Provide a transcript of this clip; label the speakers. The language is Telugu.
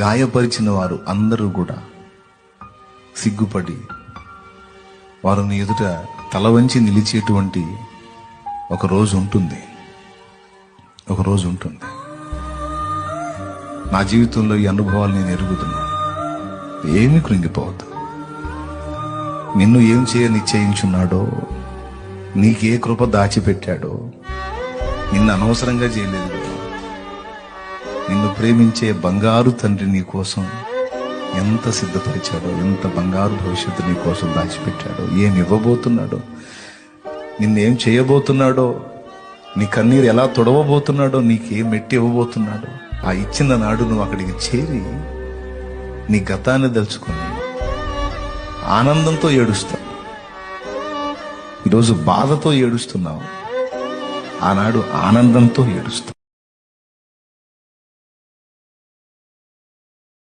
Speaker 1: గాయపరిచిన వారు అందరూ కూడా సిగ్గుపడి వారు నీ ఎదుట తల వంచి నిలిచేటువంటి ఒక రోజు ఉంటుంది. నా జీవితంలో ఈ అనుభవాలు నేను ఎరుగుతున్నాను. ఏమీ కృంగిపోవద్దు. నిన్ను ఏం చేయ నిశ్చయించున్నాడో, నీకే కృప దాచిపెట్టాడో, నిన్ను అనవసరంగా చేయలేదు. నిన్ను ప్రేమించే బంగారు తండ్రి నీ కోసం ఎంత సిద్ధపరిచాడో, ఎంత బంగారు భవిష్యత్తు నీ కోసం దాచిపెట్టాడో, ఏమి ఇవ్వబోతున్నాడో, నిన్నేం చేయబోతున్నాడో, నీ కన్నీరు ఎలా తొడవబోతున్నాడో, నీకేం మెట్టి ఇవ్వబోతున్నాడో, ఆ ఇచ్చిన నాడు నువ్వు అక్కడికి చేరి నీ గతాన్ని తలుచుకొని ఆనందంతో ఏడుస్తావు. ఈరోజు బాధతో ఏడుస్తున్నావు, ఆనాడు ఆనందంతో ఏడుస్తావు.